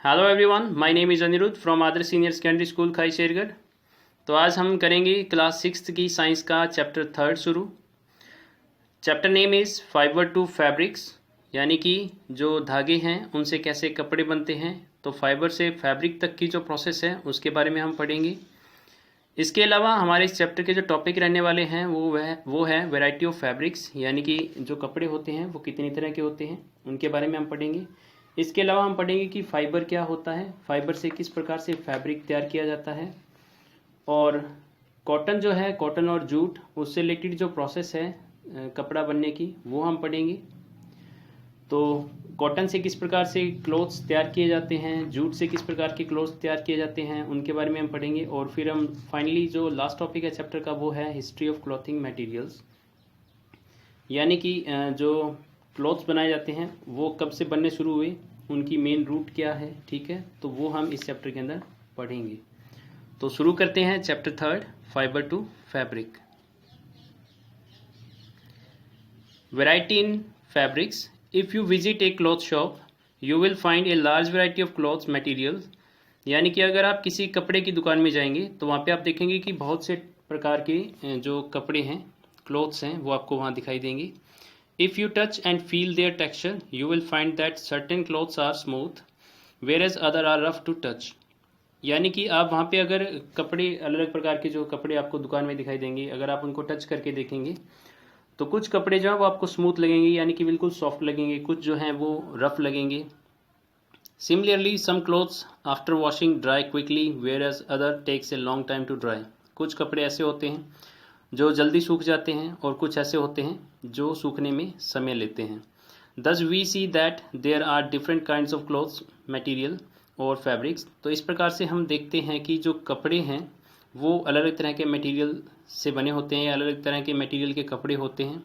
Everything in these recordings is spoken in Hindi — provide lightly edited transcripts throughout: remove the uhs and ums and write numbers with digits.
Hello everyone, my name is Aniruddh from Adarsh senior secondary school Khai Shergarh. तो आज हम करेंगे क्लास 6 की साइंस का चैप्टर 3 शुरू। Chapter name is fibre to fabrics, यानी कि जो धागे हैं उनसे कैसे कपड़े बनते हैं। तो फाइबर से फैब्रिक तक की जो प्रोसेस है उसके बारे में हम पढ़ेंगे। इसके अलावा हमारे इस चैप्टर के जो टॉपिक रहने वाले हैं वो है वैरायटी ऑफ फैब्रिक्स, यानी कि जो कपड़े होते हैं वो कितनी तरह के होते हैं उनके बारे में हम पढ़ेंगे। इसके अलावा हम पढ़ेंगे कि फाइबर क्या होता है, फाइबर से किस प्रकार से फैब्रिक तैयार किया जाता है, और कॉटन जो है, कॉटन और जूट, उससे रिलेटेड जो प्रोसेस है कपड़ा बनने की वो हम पढ़ेंगे। तो कॉटन से किस प्रकार से क्लोथ्स तैयार किए जाते हैं, जूट से किस प्रकार के क्लोथ्स तैयार किए जाते हैं उनके बारे में हम पढ़ेंगे। और फिर हम फाइनली जो लास्ट टॉपिक है चैप्टर का वो है हिस्ट्री ऑफ क्लॉथिंग मटेरियल्स, यानी कि जो क्लोथ्स बनाए जाते हैं वो कब से बनने शुरू हुए, उनकी मेन रूट क्या है। ठीक है, तो वो हम इस चैप्टर के अंदर पढ़ेंगे। तो शुरू करते हैं chapter 3, fibre to fabric. Variety in fabrics. If you visit a cloth shop, you will find a large variety of clothes materials. यानी कि अगर आप किसी कपड़े की दुकान में जाएंगे तो वहाँ पे आप देखेंगे कि बहुत से प्रकार के जो कपड़े हैं, क्लोथ्स हैं, वो आपको वहाँ दिखाई देंगे। If you touch and feel their texture, you will find that certain clothes are smooth, whereas other are rough to touch. यानी कि आप वहाँ पे अगर कपड़े, अलग अलग प्रकार के जो कपड़े आपको दुकान में दिखाई देंगे, अगर आप उनको टच करके देखेंगे तो कुछ कपड़े जो है वो आपको स्मूथ लगेंगे, यानी कि बिल्कुल सॉफ्ट लगेंगे, कुछ जो हैं वो रफ लगेंगे। Similarly some clothes after washing dry quickly, whereas other takes a long time to dry. कुछ कपड़े ऐसे होते हैं जो जल्दी सूख जाते हैं और कुछ ऐसे होते हैं जो सूखने में समय लेते हैं। Thus we see that there are different kinds of clothes material और फैब्रिक्स। तो इस प्रकार से हम देखते हैं कि जो कपड़े हैं वो अलग अलग तरह के मटेरियल से बने होते हैं, या अलग अलग तरह के मटेरियल के कपड़े होते हैं।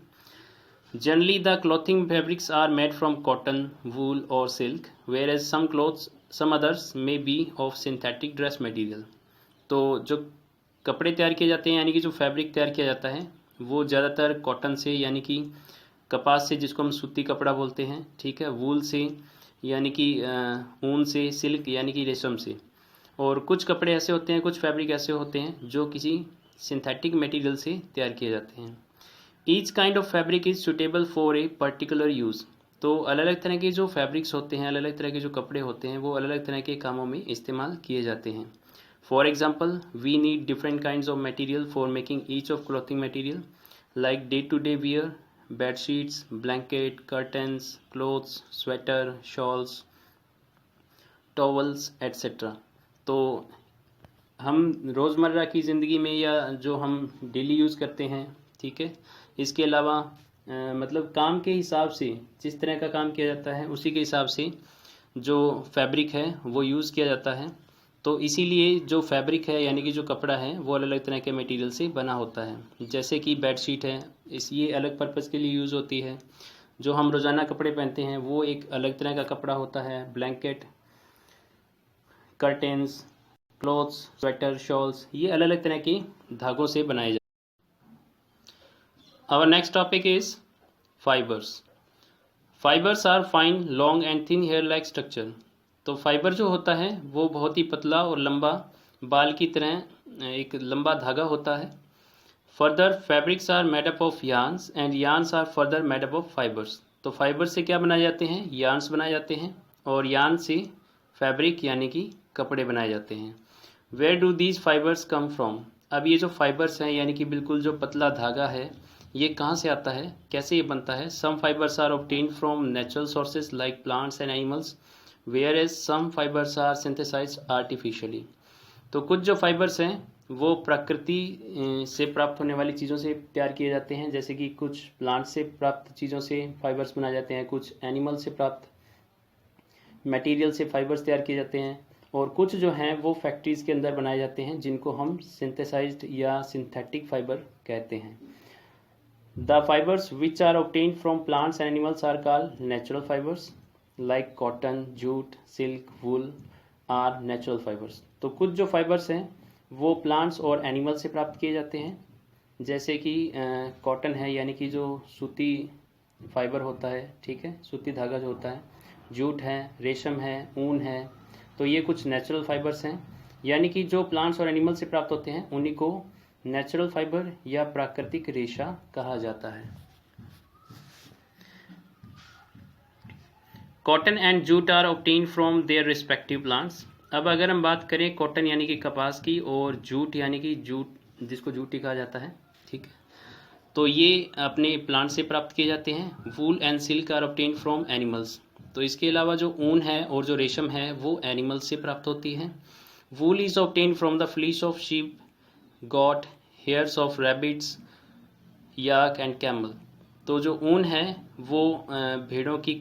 Generally the clothing fabrics are made from cotton, wool और silk, whereas some others may be of synthetic dress material. तो जो कपड़े तैयार किए जाते हैं, यानी कि जो फैब्रिक तैयार किया जाता है वो ज़्यादातर कॉटन से, यानी कि कपास से, जिसको हम सूती कपड़ा बोलते हैं, ठीक है, वूल से यानी कि ऊन से, सिल्क यानी कि रेशम से, और कुछ कपड़े ऐसे होते हैं, कुछ फैब्रिक ऐसे होते हैं जो किसी सिंथेटिक मटेरियल से तैयार किए जाते हैं। Each kind of fabric is suitable for a particular use. तो अलग अलग तरह के जो फैब्रिक्स होते हैं, अलग अलग तरह के जो कपड़े होते हैं वो अलग अलग तरह के कामों में इस्तेमाल किए जाते हैं। For example, we need different kinds of material for making each of clothing material, like day to day wear, bedsheets, blanket, curtains, clothes, sweater, shawls, towels etcetera. तो हम रोज़मर्रा की ज़िंदगी में, या जो हम डेली यूज़ करते हैं, ठीक है, इसके अलावा मतलब काम के हिसाब से, जिस तरह का काम किया जाता है उसी के हिसाब से जो फैब्रिक है वो यूज़ किया जाता है। तो इसीलिए जो फैब्रिक है, यानी कि जो कपड़ा है, वो अलग अलग तरह के मटेरियल से बना होता है। जैसे कि बेडशीट है, ये अलग पर्पज़ के लिए यूज़ होती है। जो हम रोज़ाना कपड़े पहनते हैं वो एक अलग तरह का कपड़ा होता है। Blanket, curtains, clothes, sweater, shawls, ये अलग अलग तरह के धागों से बनाए जाते हैं। Our next topic is fibres. Fibres are fine, long and thin hair like structure. तो फाइबर जो होता है वो बहुत ही पतला और लंबा, बाल की तरह एक लंबा धागा होता है। Further fabrics are made up of yarns and yarns are further made up of fibres. तो फाइबर से क्या बनाए जाते हैं, यार्न्स बनाए जाते हैं, और यार्न से फैब्रिक यानी कि कपड़े बनाए जाते हैं। Where do these fibres come from. अब ये जो फाइबर्स हैं, यानी कि बिल्कुल जो पतला धागा है, ये कहाँ से आता है, कैसे ये बनता है। Some fibres are obtained from natural sources like plants and animals, whereas some fibres are synthesised artificially. तो कुछ जो फाइबर्स हैं वो प्रकृति से प्राप्त होने वाली चीज़ों से तैयार किए जाते हैं, जैसे कि कुछ प्लांट से प्राप्त चीज़ों से फाइबर्स बनाए जाते हैं, कुछ एनिमल से प्राप्त मटेरियल से फाइबर्स तैयार किए जाते हैं, और कुछ जो हैं वो फैक्ट्रीज़ के अंदर बनाए जाते हैं, जिनको हम सिंथेसाइज्ड या सिंथेटिक फाइबर कहते हैं। The fibres which are obtained from plants and animals are called natural fibres, like cotton, jute, silk, wool are natural fibres. तो कुछ जो फाइबर्स हैं वो प्लांट्स और एनिमल से प्राप्त किए जाते हैं, जैसे कि कॉटन है, यानी कि जो सूती फाइबर होता है, ठीक है, सूती धागा जो होता है, जूट है, रेशम है, ऊन है। तो ये कुछ नेचुरल फाइबर्स हैं, यानी कि जो प्लांट्स और एनिमल से प्राप्त होते हैं उन्हीं को नेचुरल फाइबर या प्राकृतिक रेशा कहा जाता है। Cotton and jute are obtain from their respective plants. अब अगर हम बात करें कॉटन यानी कि कपास की और जूट यानी कि जूट जिसको जूट कहा जाता है, ठीक है, तो ये अपने प्लांट से प्राप्त किए जाते हैं। Wool and silk are obtain from animals. तो इसके अलावा जो ऊन है और जो रेशम है वो एनिमल्स से प्राप्त होती है। वूल is obtain from the fleece of sheep, got, hairs of rabbits, yak and camel. तो जो ऊन है वो भेड़ों की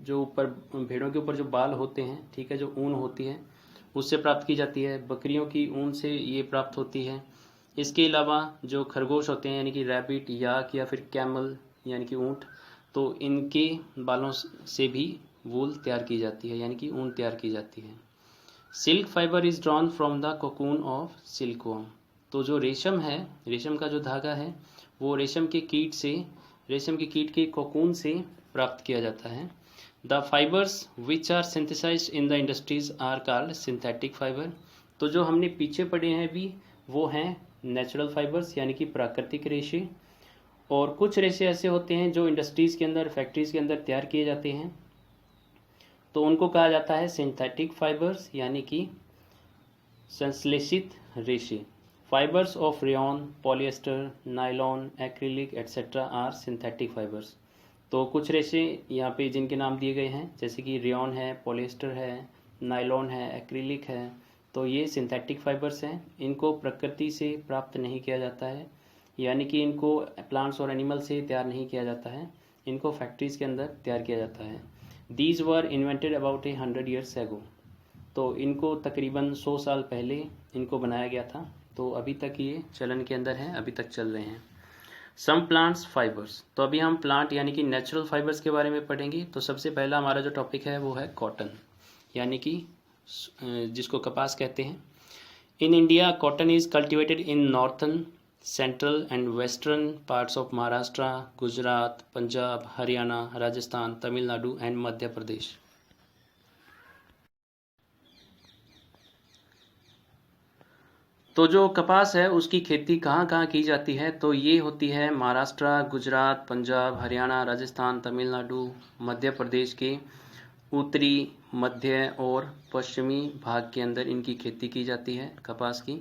जो ऊपर भेड़ों के ऊपर जो बाल होते हैं, ठीक है, जो ऊन होती है उससे प्राप्त की जाती है। बकरियों की ऊन से ये प्राप्त होती है। इसके अलावा जो खरगोश होते हैं यानी कि रैबिट, याक या फिर कैमल यानी कि ऊंट, तो इनके बालों से भी वूल तैयार की जाती है यानी कि ऊन तैयार की जाती है। Silk fibre is drawn from the cocoon of silkworm. तो जो रेशम है, रेशम का जो धागा है वो रेशम के कीट के कोकून से प्राप्त किया जाता है। The fibres which are synthesised in the industries are called synthetic fibre. तो जो हमने पीछे पढ़े हैं भी वो हैं नेचुरल फाइबर्स यानी कि प्राकृतिक रेशे, और कुछ रेशे ऐसे होते हैं जो इंडस्ट्रीज़ के अंदर, फैक्ट्रीज़ के अंदर तैयार किए जाते हैं, तो उनको कहा जाता है सिंथेटिक फाइबर्स यानी कि संश्लेषित रेशे। Fibres of rayon, polyester, nylon, acrylic etcetera are synthetic fibres. तो कुछ रेशे यहाँ पे जिनके नाम दिए गए हैं जैसे कि रेयॉन है, पॉलिएस्टर है, नायलॉन है, एक्रिलिक है, तो ये सिंथेटिक फाइबर्स हैं। इनको प्रकृति से प्राप्त नहीं किया जाता है, यानी कि इनको प्लांट्स और एनिमल से तैयार नहीं किया जाता है, इनको फैक्ट्रीज़ के अंदर तैयार किया जाता है। These were invented about 100 years ago। तो इनको तकरीबन 100 साल पहले इनको बनाया गया था, तो अभी तक ये चलन के अंदर हैं, अभी तक चल रहे हैं। Some plants fibres. तो अभी हम प्लांट यानी कि नेचुरल फाइबर्स के बारे में पढ़ेंगे। तो सबसे पहला हमारा जो टॉपिक है वो है कॉटन यानी कि जिसको कपास कहते हैं। In India cotton is cultivated in northern, central and western parts of Maharashtra, Gujarat, Punjab, Haryana, Rajasthan, Tamil Nadu and Madhya Pradesh. तो जो कपास है उसकी खेती कहाँ कहाँ की जाती है, तो ये होती है महाराष्ट्र, गुजरात, पंजाब, हरियाणा, राजस्थान, तमिलनाडु, मध्य प्रदेश के उत्तरी, मध्य और पश्चिमी भाग के अंदर इनकी खेती की जाती है कपास की।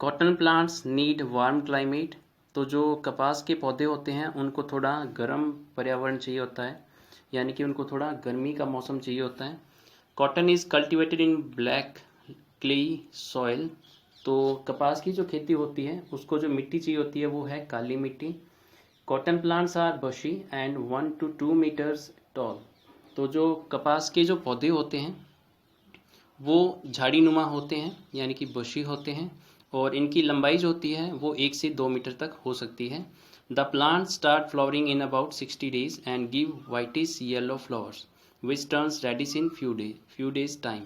Cotton plants need warm climate. तो जो कपास के पौधे होते हैं उनको थोड़ा गर्म पर्यावरण चाहिए होता है, यानी कि उनको थोड़ा गर्मी का मौसम चाहिए होता है। Cotton is cultivated in black clayey soil. तो कपास की जो खेती होती है उसको जो मिट्टी चाहिए होती है वो है काली मिट्टी। कॉटन प्लांट्स आर बशी एंड 1 to 2 meters टॉल। तो जो कपास के जो पौधे होते हैं वो झाड़ी नुमा होते हैं यानी कि बशी होते हैं, और इनकी लंबाई जो होती है वो 1 से 2 मीटर तक हो सकती है। The plant start flowering in about 60 days and give whitish yellow flowers which turns reddish in few days time.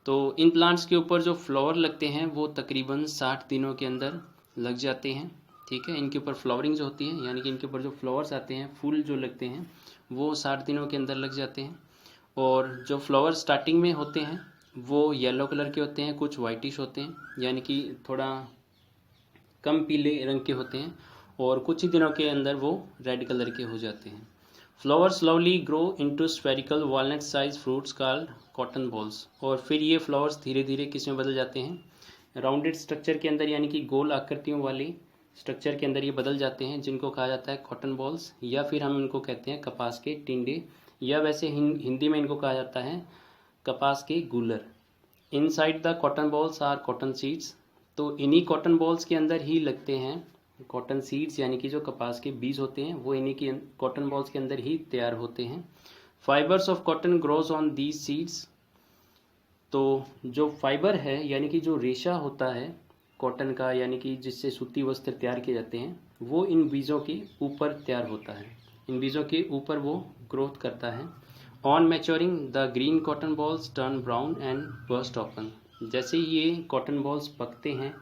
तो इन प्लांट्स के ऊपर जो फ्लावर लगते हैं वो तकरीबन 60 दिनों के अंदर लग जाते हैं, ठीक है। इनके ऊपर फ्लावरिंग जो होती है यानी कि इनके ऊपर जो फ्लावर्स आते हैं, फूल जो लगते हैं, वो 60 दिनों के अंदर लग जाते हैं। और जो फ्लावर स्टार्टिंग में होते हैं वो येलो कलर के होते हैं, कुछ वाइटिश होते हैं यानी कि थोड़ा कम पीले रंग के होते हैं, और कुछ ही दिनों के अंदर वो रेड कलर के हो जाते हैं। Flower slowly grow into spherical walnut size fruits called cotton balls. और फिर ये फ्लावर्स धीरे धीरे किस में बदल जाते हैं, राउंडेड स्ट्रक्चर के अंदर यानी कि गोल आकृतियों वाली स्ट्रक्चर के अंदर ये बदल जाते हैं, जिनको कहा जाता है कॉटन बॉल्स, या फिर हम इनको कहते हैं कपास के टिंडे, या वैसे हिंदी में इनको कहा जाता है कपास के गूलर। Inside the cotton balls are cotton seeds. तो इन्हीं कॉटन बॉल्स के अंदर ही लगते हैं कॉटन सीड्स, यानी कि जो कपास के बीज होते हैं वो इन्हीं की कॉटन बॉल्स के अंदर ही तैयार होते हैं। Fibres of cotton grows on these seeds. तो जो फाइबर है यानी कि जो रेशा होता है कॉटन का, यानी कि जिससे सूती वस्त्र तैयार किए जाते हैं, वो इन बीजों के ऊपर तैयार होता है, इन बीजों के ऊपर वो ग्रोथ करता है। On maturing the green cotton balls turn brown and burst open. जैसे ये कॉटन बॉल्स पकते हैं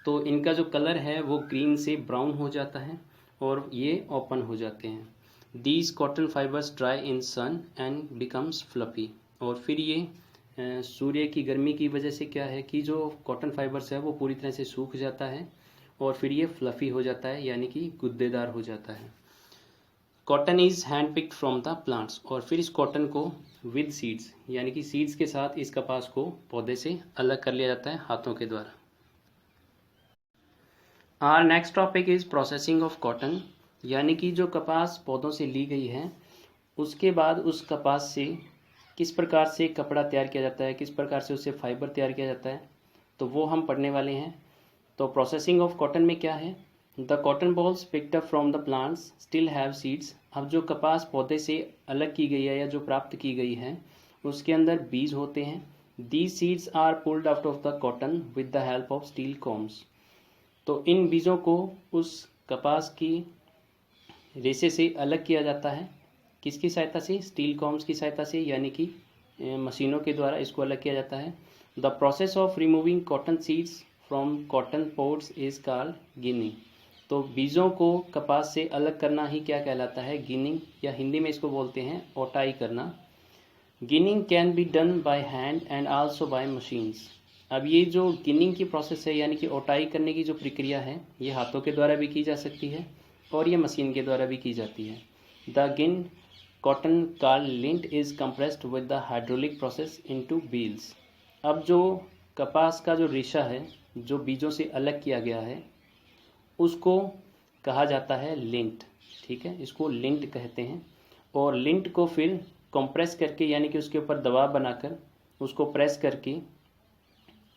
तो इनका जो कलर है वो ग्रीन से ब्राउन हो जाता है और ये ओपन हो जाते हैं। These cotton fibres dry in sun and becomes fluffy. और फिर ये सूर्य की गर्मी की वजह से क्या है कि जो कॉटन फाइबर्स है वो पूरी तरह से सूख जाता है और फिर ये फ्लफ़ी हो जाता है, यानी कि गुद्देदार हो जाता है। Cotton is hand picked from the plants, और फिर इस कॉटन को विद सीड्स यानी कि सीड्स के साथ इस कपास को पौधे से अलग कर लिया जाता है हाथों के द्वारा। Our next topic is processing of cotton, यानी कि जो कपास पौधों से ली गई है उसके बाद उस कपास से किस प्रकार से कपड़ा तैयार किया जाता है, किस प्रकार से उससे फाइबर तैयार किया जाता है, तो वो हम पढ़ने वाले हैं। तो प्रोसेसिंग ऑफ कॉटन में क्या है, the cotton balls picked up from the plants still have seeds. अब जो कपास पौधे से अलग की गई है या जो प्राप्त की गई है उसके अंदर बीज होते हैं। These seeds are pulled out of the cotton with the help of steel combs. तो इन बीजों को उस कपास की रेशे से अलग किया जाता है, किसकी सहायता से, स्टील कॉम्स की सहायता से, यानी कि मशीनों के द्वारा इसको अलग किया जाता है। The process of removing cotton seeds from cotton pods is called ginning. तो बीजों को कपास से अलग करना ही क्या कहलाता है, गिनिंग, या हिंदी में इसको बोलते हैं ओटाई करना। Ginning can be done by hand and also by machines. अब ये जो गिनिंग की प्रोसेस है यानी कि ओटाई करने की जो प्रक्रिया है ये हाथों के द्वारा भी की जा सकती है और ये मशीन के द्वारा भी की जाती है। The gin cotton called lint is compressed with the hydraulic process into bales. अब जो कपास का जो रेशा है जो बीजों से अलग किया गया है उसको कहा जाता है लिंट, ठीक है, इसको लिंट कहते हैं। और लिंट को फिर कंप्रेस करके यानी कि उसके ऊपर दबाव बनाकर उसको प्रेस करके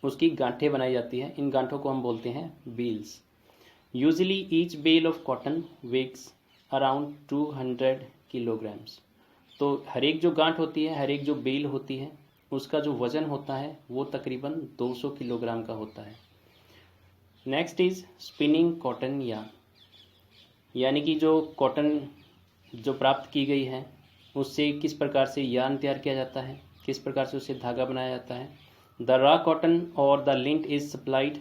उसकी गांठें बनाई जाती हैं। इन गांठों को हम बोलते हैं bales. Usually each bale of cotton weighs around 200 kilograms. तो हर एक जो गांठ होती है, हर एक जो बेल होती है, उसका जो वज़न होता है वो तकरीबन 200 किलोग्राम का होता है। Next is spinning cotton yarn, यानी कि जो कॉटन जो प्राप्त की गई है उससे किस प्रकार से यार्न तैयार किया जाता है, किस प्रकार से उससे धागा बनाया जाता है। द रॉ कॉटन और the lint is supplied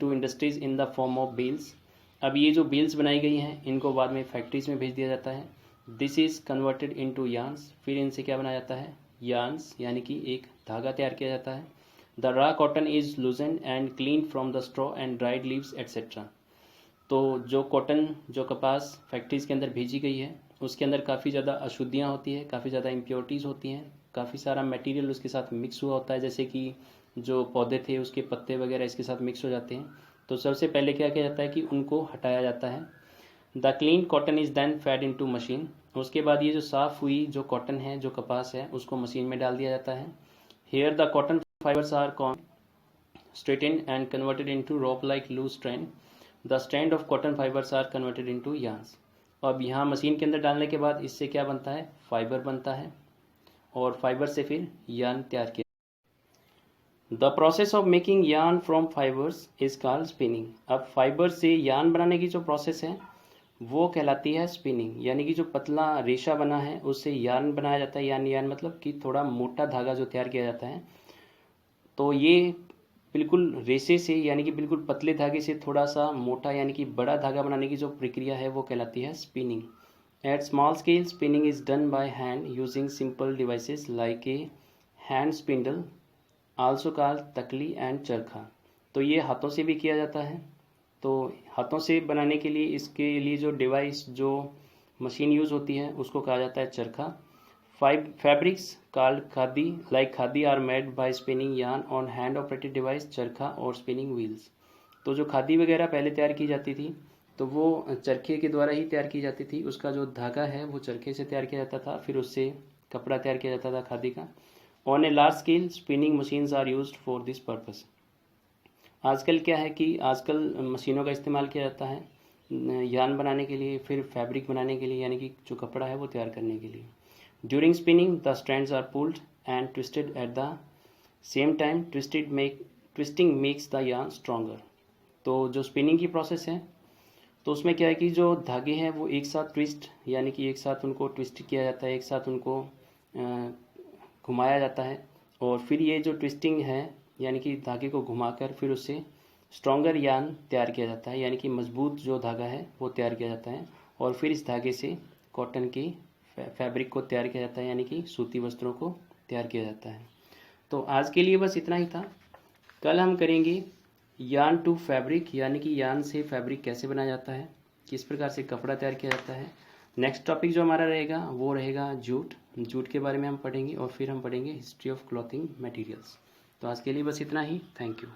to industries in the form of bales. अब ये जो बील्स बनाई गई हैं इनको बाद में फैक्ट्रीज में भेज दिया जाता है। This is converted into yarns, फिर इनसे क्या बनाया जाता है, यार्न्स, यानी कि एक धागा तैयार किया जाता है। The raw cotton is लूजन and clean from the straw and dried leaves etcetera. तो जो कॉटन जो कपास फैक्ट्रीज़ के अंदर भेजी गई है उसके अंदर काफ़ी ज़्यादा अशुद्धियाँ होती है, काफ़ी ज़्यादा इम्प्योरिटीज़ होती हैं, काफ़ी सारा मटेरियल उसके साथ मिक्स हुआ होता है, जैसे कि जो पौधे थे उसके पत्ते वगैरह इसके साथ मिक्स हो जाते हैं। तो सबसे पहले क्या किया जाता है कि उनको हटाया जाता है। The clean cotton is then fed into machine. उसके बाद ये जो साफ़ हुई जो कॉटन है जो कपास है उसको मशीन में डाल दिया जाता है। Here the cotton fibres are straightened and converted into rope like loose strand. The strand of cotton fibers are converted into yarns. अब यहाँ मशीन के अंदर डालने के बाद इससे क्या बनता है, फाइबर बनता है और फाइबर से फिर यार्न तैयार किया। The process of making yarn from fibres is called spinning. अब फाइबर से यार्न बनाने की जो प्रोसेस है वो कहलाती है स्पिनिंग, यानी कि जो पतला रेशा बना है उससे यार्न बनाया जाता है। यार्न मतलब कि थोड़ा मोटा धागा जो तैयार किया जाता है। तो ये बिल्कुल रेशे से यानी कि बिल्कुल पतले धागे से थोड़ा सा मोटा यानी कि बड़ा धागा बनाने की जो प्रक्रिया है वो कहलाती है spinning. At small scale spinning is done by hand using simple devices like a hand spindle also called takli and charkha. तो ये हाथों से भी किया जाता है। तो हाथों से बनाने के लिए इसके लिए जो डिवाइस जो मशीन यूज़ होती है उसको कहा जाता है चरखा। Fabrics called khadi like khadi are made by spinning yarn on hand operated device चरखा और spinning wheels। तो जो खादी वगैरह पहले तैयार की जाती थी तो वो चरखे के द्वारा ही तैयार की जाती थी। उसका जो धागा है वो चरखे से तैयार किया जाता था, फिर उससे कपड़ा तैयार किया जाता था खादी का। On a large scale spinning machines are used for this purpose. आजकल क्या है कि आजकल मशीनों का इस्तेमाल किया जाता है यार्न बनाने के लिए, फिर फैब्रिक बनाने के लिए, यानी कि जो कपड़ा है वो तैयार करने के लिए। During spinning, the strands are pulled and twisted at the same time. Twisting makes the yarn stronger. तो जो स्पिनिंग की प्रोसेस है तो उसमें क्या है कि जो धागे हैं वो एक साथ ट्विस्ट यानी कि एक साथ उनको ट्विस्ट किया जाता है, एक साथ उनको घुमाया जाता है और फिर ये जो ट्विस्टिंग है यानी कि धागे को घुमाकर फिर उससे स्ट्रॉन्गर यार्न तैयार किया जाता है, यानी कि मजबूत जो धागा है वो तैयार किया जाता है और फिर इस धागे से कॉटन की फैब्रिक को तैयार किया जाता है, यानी कि सूती वस्त्रों को तैयार किया जाता है। तो आज के लिए बस इतना ही था। कल हम करेंगे यार्न टू फैब्रिक, यानी कि यार्न से फैब्रिक कैसे बनाया जाता है, किस प्रकार से कपड़ा तैयार किया जाता है। नेक्स्ट टॉपिक जो हमारा रहेगा वो रहेगा जूट। जूट के बारे में हम पढ़ेंगे और फिर हम पढ़ेंगे हिस्ट्री ऑफ क्लॉथिंग मटेरियल्स। तो आज के लिए बस इतना ही। Thank you.